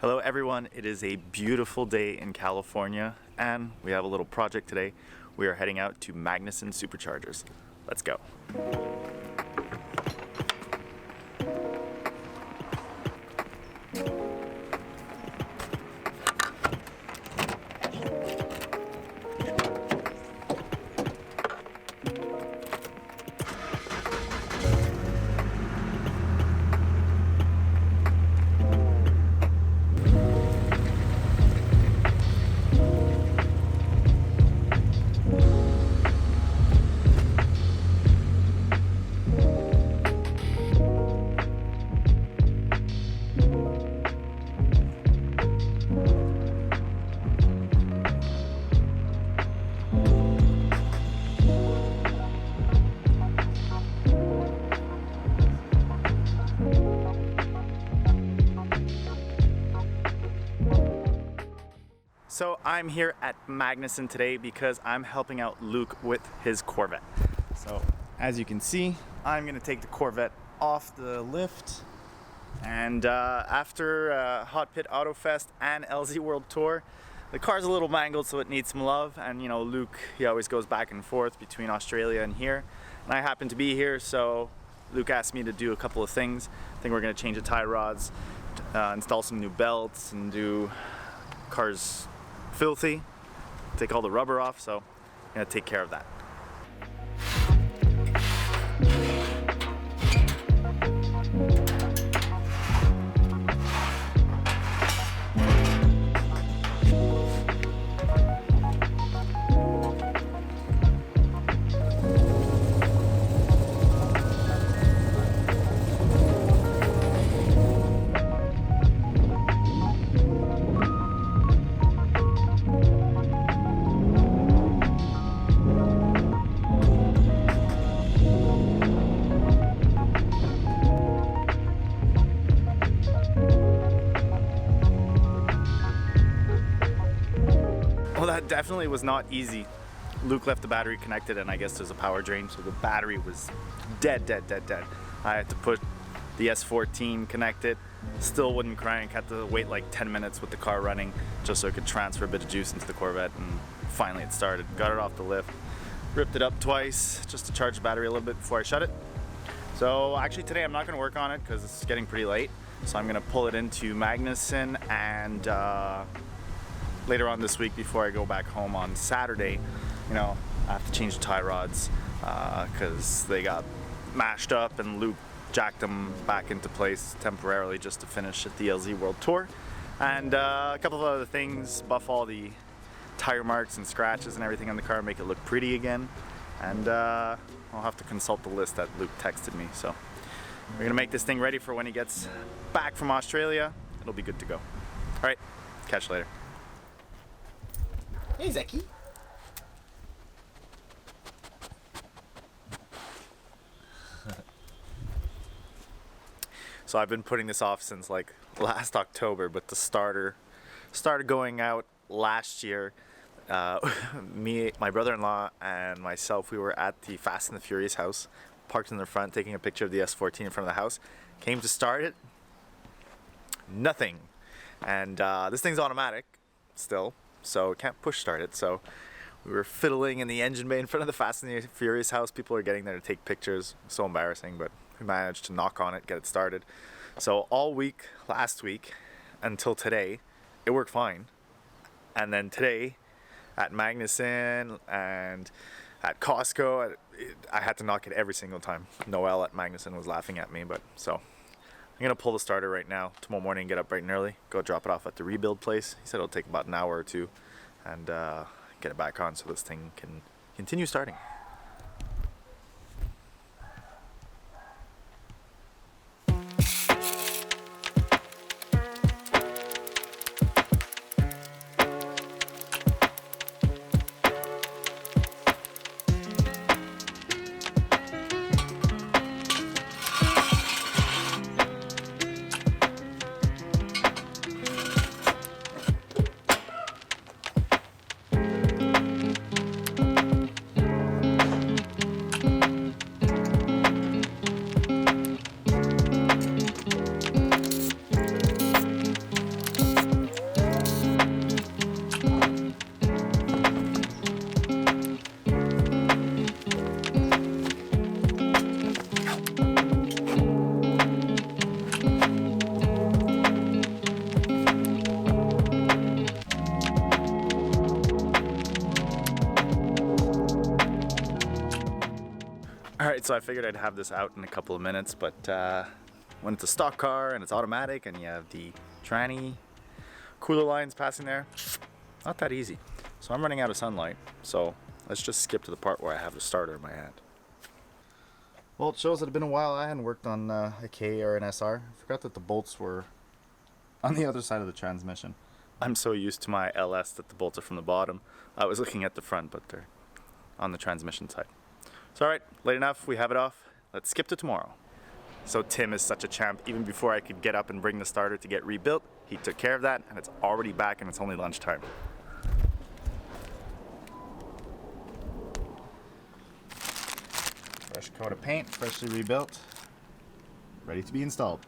Hello everyone, it is a beautiful day in California and we have a little project today. We are heading out to Magnuson Superchargers. Let's go. So I'm here at Magnuson today because I'm helping out Luke with his Corvette. So as you can see, I'm gonna take the Corvette off the lift, and after Hot Pit Auto Fest and LZ World Tour, the car's a little mangled, so it needs some love. And you know, Luke, he always goes back and forth between Australia and here, and I happen to be here, so Luke asked me to do a couple of things. I think we're gonna change the tie rods, install some new belts, and do car's filthy, take all the rubber off, so I'm gonna take care of that. Well, that definitely was not easy. Luke left the battery connected, and I guess there's a power drain, so the battery was dead. I had to put the S14 connected, still wouldn't crank, had to wait like 10 minutes with the car running just so I could transfer a bit of juice into the Corvette, and finally it started. Got it off the lift, ripped it up twice just to charge the battery a little bit before I shut it. So actually today I'm not going to work on it because it's getting pretty late, so I'm going to pull it into Magnuson, and later on this week, before I go back home on Saturday, you know, I have to change the tie rods because they got mashed up, and Luke jacked them back into place temporarily just to finish at the LZ World Tour, and a couple of other things, buff all the tire marks and scratches and everything on the car, make it look pretty again, and I'll have to consult the list that Luke texted me. So we're gonna make this thing ready for when he gets back from Australia. It'll be good to go. All right, catch you later. Hey, Zeki. So I've been putting this off since like last October, but the starter started going out last year. Me, my brother-in-law, and myself, we were at the Fast and the Furious house, parked in the front, taking a picture of the S14 in front of the house. Came to start it, nothing. And this thing's automatic still, so can't push start it. So we were fiddling in the engine bay in front of the Fast and the Furious house. People are getting there to take pictures. So embarrassing, but we managed to knock on it, get it started. So all week, last week, until today, it worked fine. And then today, at Magnuson and at Costco, I had to knock it every single time. Noel at Magnuson was laughing at me, but so I'm gonna pull the starter right now. Tomorrow morning, get up bright and early, go drop it off at the rebuild place. He said it'll take about an hour or two, and get it back on so this thing can continue starting. Alright, so I figured I'd have this out in a couple of minutes, but when it's a stock car and it's automatic and you have the tranny cooler lines passing there, not that easy. So I'm running out of sunlight, so let's just skip to the part where I have the starter in my hand. Well, it shows that it's been a while. I hadn't worked on a K or an SR. I forgot that the bolts were on the other side of the transmission. I'm so used to my LS that the bolts are from the bottom. I was looking at the front, but they're on the transmission side. So alright, late enough, we have it off. Let's skip to tomorrow. So Tim is such a champ. Even before I could get up and bring the starter to get rebuilt, he took care of that, and it's already back and it's only lunchtime. Fresh coat of paint, freshly rebuilt, ready to be installed.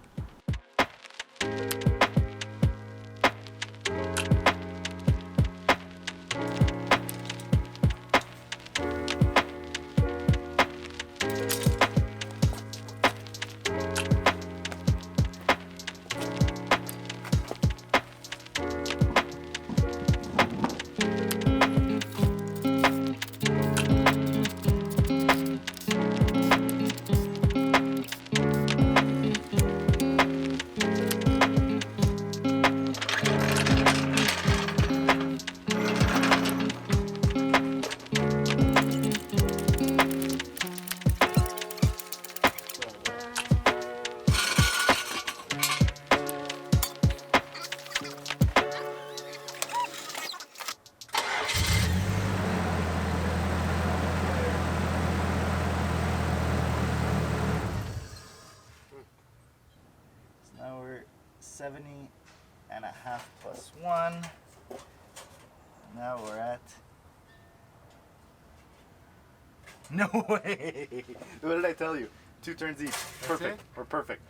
Now we're 70.5 plus 1. Now we're at... No way! What did I tell you? 2 turns each. Perfect. We're perfect.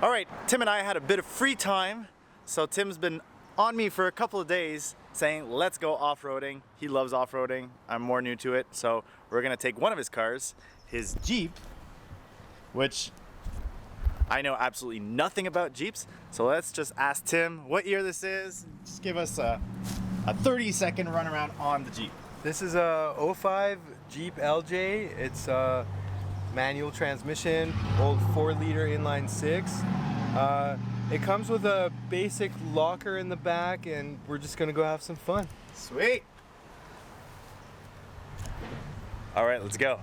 Alright, Tim and I had a bit of free time. So Tim's been on me for a couple of days saying, let's go off-roading. He loves off-roading. I'm more new to it. So we're going to take one of his cars, his Jeep, which... I know absolutely nothing about Jeeps, so let's just ask Tim what year this is. Just give us a 30-second run around on the Jeep. This is a 05 Jeep LJ. It's a manual transmission, old 4-liter inline 6. It comes with a basic locker in the back, and we're just gonna go have some fun. Sweet. All right, let's go.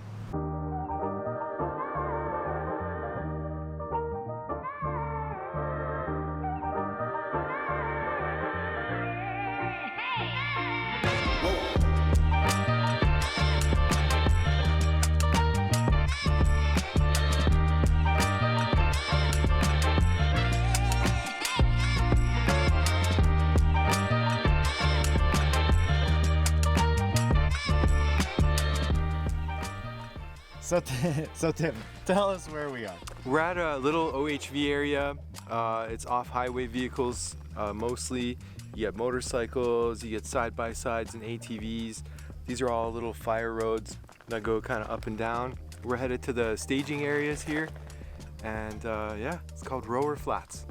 So Tim, tell us where we are. We're at a little OHV area. It's off-highway vehicles mostly. You get motorcycles, you get side-by-sides and ATVs. These are all little fire roads that go kind of up and down. We're headed to the staging areas here, and yeah, it's called Rowher Flats.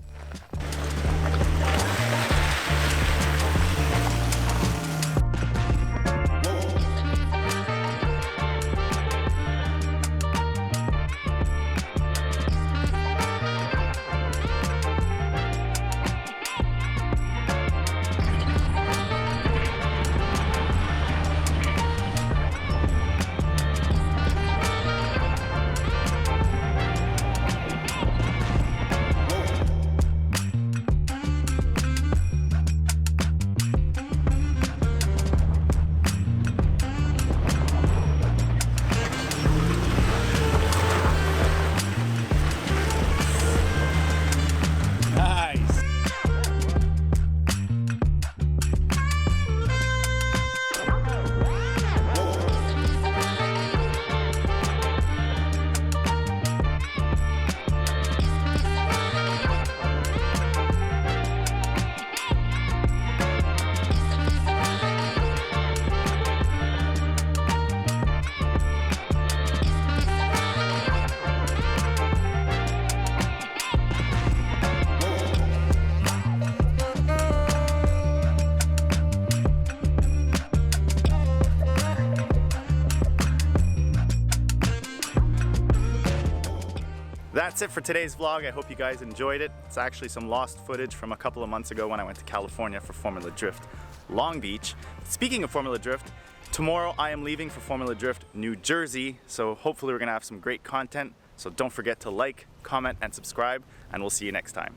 that's it for today's vlog. I hope you guys enjoyed it. It's actually some lost footage from a couple of months ago when I went to California for Formula Drift Long Beach. Speaking of Formula Drift, tomorrow I am leaving for Formula Drift New Jersey, so hopefully we're gonna have some great content. So don't forget to like, comment, and subscribe, and we'll see you next time.